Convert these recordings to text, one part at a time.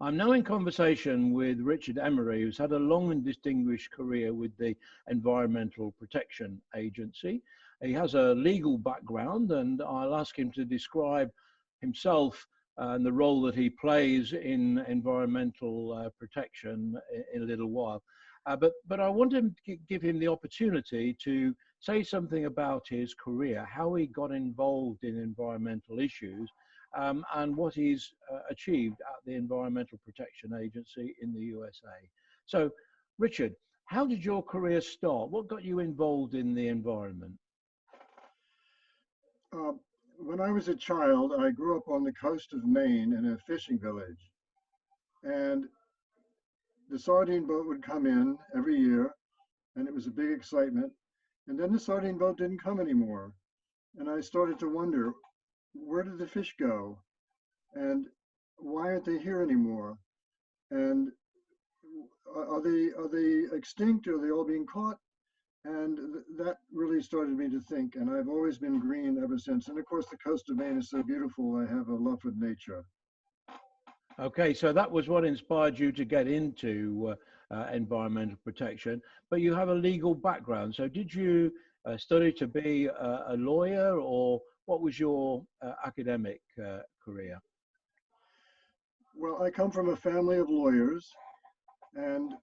I'm now in conversation with Richard Emery, who's had a long and distinguished career with the Environmental Protection Agency. He has a legal background, and I'll ask him to describe himself and the role that he plays in environmental protection in a little while. But I want to give him the opportunity to say something about his career, how he got involved in environmental issues, and what he's achieved at the Environmental Protection Agency in the USA. So, Richard, how did your career start? What got you involved in the environment? When I was a child, I grew up on the coast of Maine in a fishing village. And the sardine boat would come in every year, and it was a big excitement. And then the sardine boat didn't come anymore. And I started to wonder, where did the fish go? And why aren't they here anymore? And are they extinct? Are they all being caught? And that really started me to think. And I've always been green ever since. And of course, the coast of Maine is so beautiful. I have a love for nature. Okay, so that was what inspired you to get into environmental protection, but you have a legal background. So did you study to be a lawyer, or what was your academic career? Well, I come from a family of lawyers, and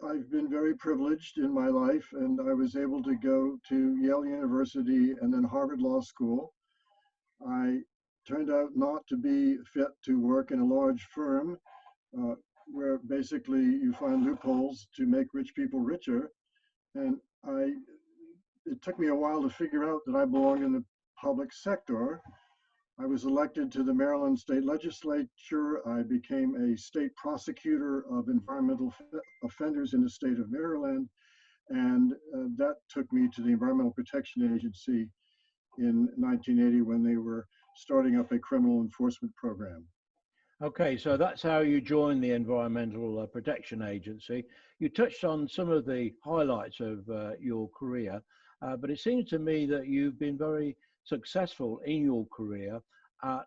I've been very privileged in my life, and I was able to go to Yale University and then Harvard Law School. I turned out not to be fit to work in a large firm uh, where basically you find loopholes to make rich people richer. And it took me a while to figure out that I belonged in the public sector. I was elected to the Maryland State Legislature. I became a state prosecutor of environmental offenders in the state of Maryland. And that took me to the Environmental Protection Agency in 1980 when they were starting up a criminal enforcement program. Okay, so that's how you joined the Environmental Protection Agency. You touched on some of the highlights of your career, but it seems to me that you've been very successful in your career at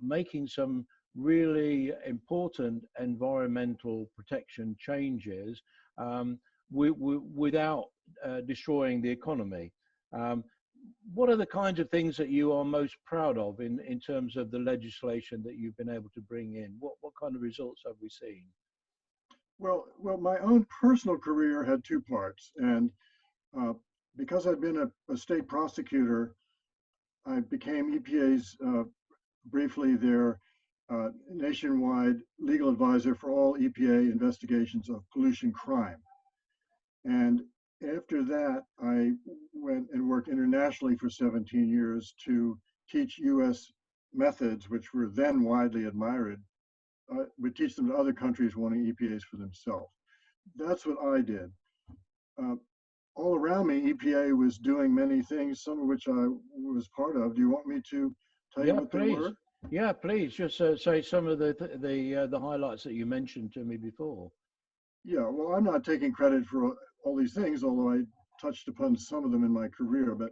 making some really important environmental protection changes without destroying the economy. Um, what are the kinds of things that you are most proud of in terms of the legislation that you've been able to bring in? What kind of results have we seen? Well, my own personal career had two parts, and uh, because I'd been a state prosecutor, I became EPA's briefly their nationwide legal advisor for all EPA investigations of pollution crime. And after that, I went and worked internationally for 17 years to teach US methods, which were then widely admired. Would teach them to other countries wanting EPAs for themselves. That's what I did. Uh, all around me, EPA was doing many things, some of which I was part of. Do you want me to tell you Yeah, what they please. were? Yeah, please. Just say some of the highlights that you mentioned to me before. Yeah, well, I'm not taking credit for all these things, although I touched upon some of them in my career. But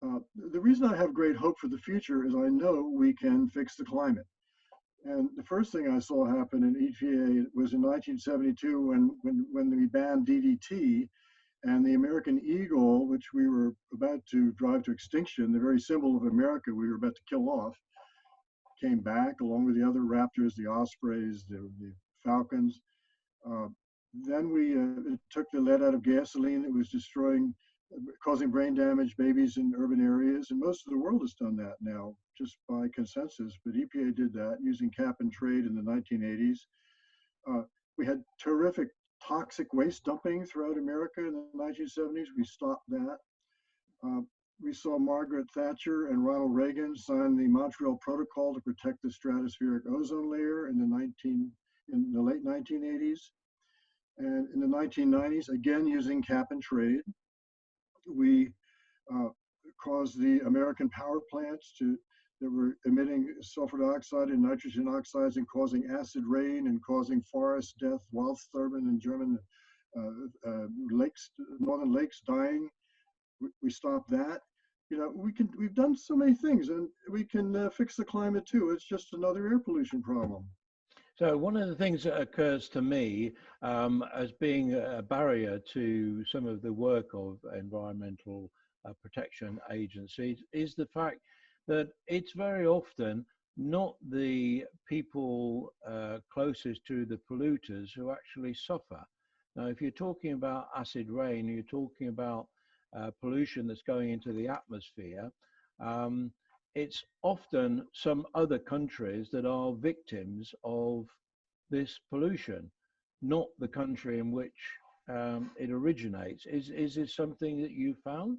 the reason I have great hope for the future is I know we can fix the climate. And the first thing I saw happen in EPA was in 1972 when we banned DDT, and the American eagle, which we were about to drive to extinction, the very symbol of America we were about to kill off, came back along with the other raptors, the ospreys, the falcons. Uh, then we took the lead out of gasoline that was destroying, causing brain damage, babies in urban areas, and most of the world has done that now, just by consensus. But EPA did that using cap and trade in the 1980s. We had terrific toxic waste dumping throughout America in the 1970s. We stopped that. Uh, we saw Margaret Thatcher and Ronald Reagan sign the Montreal Protocol to protect the stratospheric ozone layer in the late 1980s. And in the 1990s, again using cap and trade, we uh, caused the American power plants that were emitting sulfur dioxide and nitrogen oxides and causing acid rain and causing forest death, Waldsterben in German lakes, northern lakes dying. We stopped that. You know, we've done so many things, and we can fix the climate too. It's just another air pollution problem. So one of the things that occurs to me as being a barrier to some of the work of environmental protection agencies is the fact that it's very often not the people closest to the polluters who actually suffer. Now, if you're talking about acid rain, you're talking about pollution that's going into the atmosphere, it's often some other countries that are victims of this pollution, not the country in which it originates. Is this something that you found?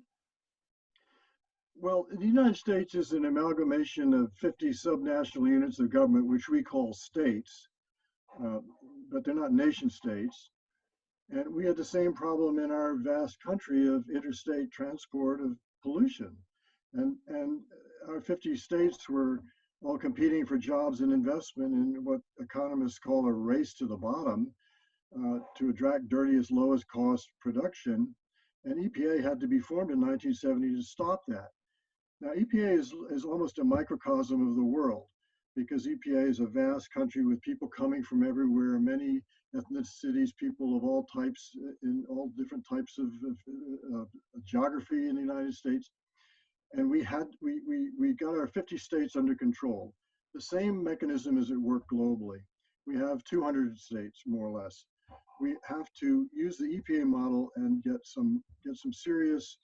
Well, the United States is an amalgamation of 50 subnational units of government, which we call states, uh, but they're not nation states. And we had the same problem in our vast country of interstate transport of pollution. And our 50 states were all competing for jobs and investment in what economists call a race to the bottom to attract dirtiest, lowest cost production. And EPA had to be formed in 1970 to stop that. Now, EPA is almost a microcosm of the world because EPA is a vast country with people coming from everywhere, many ethnicities, people of all types, in all different types of geography in the United States. And we got our 50 states under control. The same mechanism is at work globally. We have 200 states, more or less. We have to use the EPA model and get some serious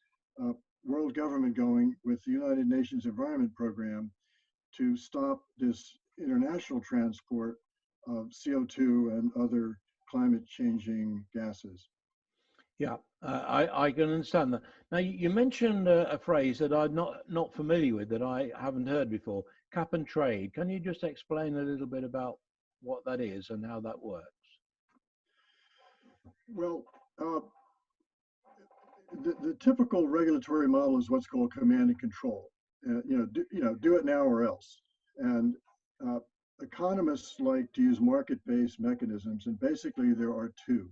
world government going with the United Nations Environment Program to stop this international transport of CO2 and other climate changing gases. Yeah, I can understand that. Now, you mentioned a phrase that I'm not familiar with, that I haven't heard before, cap and trade. Can you just explain a little bit about what that is and how that works? Well, the typical regulatory model is what's called command and control. Do it now or else. And economists like to use market-based mechanisms, and basically there are two.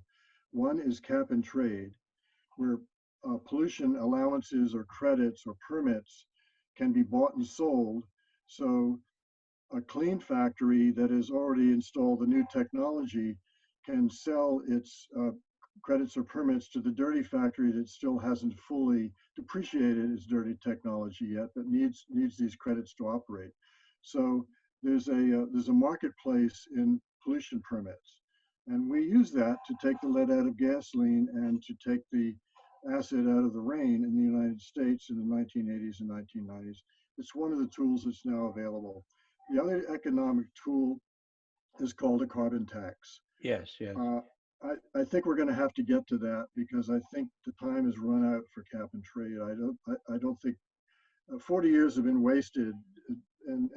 One is cap and trade, where pollution allowances or credits or permits can be bought and sold. So a clean factory that has already installed the new technology can sell its credits or permits to the dirty factory that still hasn't fully depreciated its dirty technology yet, but needs these credits to operate. So there's a marketplace in pollution permits. And we use that to take the lead out of gasoline and to take the acid out of the rain in the United States in the 1980s and 1990s. It's one of the tools that's now available. The other economic tool is called a carbon tax. Yes, yes. I think we're going to have to get to that because I think the time has run out for cap and trade. I don't think 40 years have been wasted, and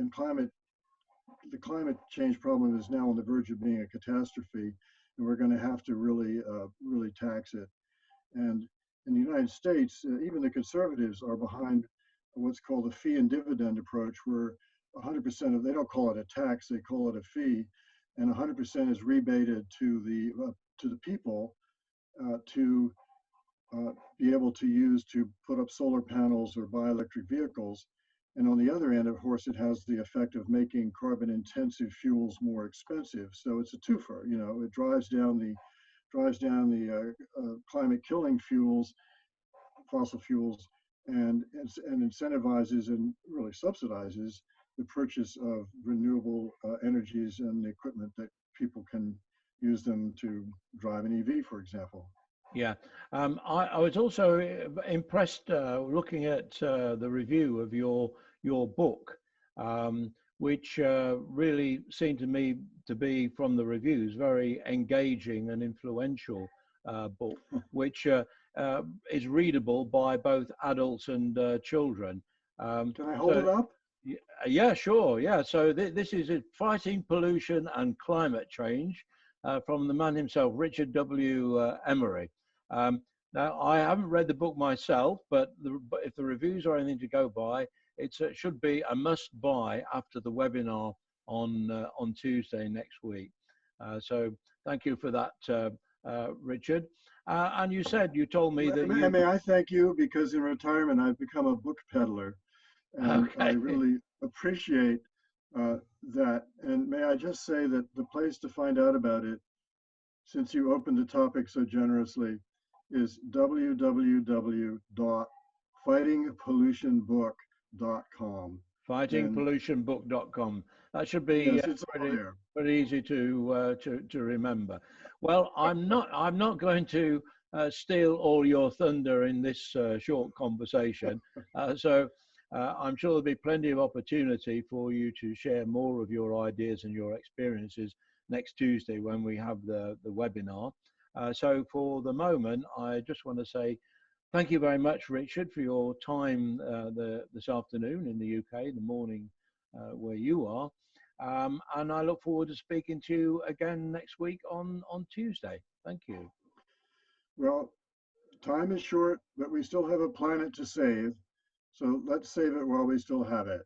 the climate change problem is now on the verge of being a catastrophe, and we're going to have to really tax it. And in the United States, even the conservatives are behind what's called the fee and dividend approach, where 100% of, they don't call it a tax, they call it a fee, and 100% is rebated to the people to be able to use to put up solar panels or buy electric vehicles. And on the other end, of course, it has the effect of making carbon intensive fuels more expensive. So it's a twofer, it drives down the climate killing fuels, fossil fuels, and incentivizes and really subsidizes the purchase of renewable energies and the equipment that people can use them to drive an EV, for example. Yeah, I was also impressed looking at the review of your book, which really seemed to me to be, from the reviews, very engaging and influential book, which is readable by both adults and children. Can I hold it up? Yeah, sure. Yeah, so this is Fighting Pollution and Climate Change from the man himself, Richard W. Emery. Now, I haven't read the book myself, but if the reviews are anything to go by, it should be a must-buy after the webinar on Tuesday next week. So thank you for that, Richard. And you told me that May I thank you, because in retirement I've become a book peddler, and okay. I really appreciate that. And may I just say that the place to find out about it, since you opened the topic so generously, is www.fightingpollutionbook.com. And Fightingpollutionbook.com. That should be yes, it's all pretty there. pretty easy to remember. Well, I'm not going to steal all your thunder in this short conversation. I'm sure there'll be plenty of opportunity for you to share more of your ideas and your experiences next Tuesday when we have the webinar. So for the moment, I just want to say thank you very much, Richard, for your time this afternoon in the UK, the morning where you are. And I look forward to speaking to you again next week on Tuesday. Thank you. Well, time is short, but we still have a planet to save. So let's save it while we still have it.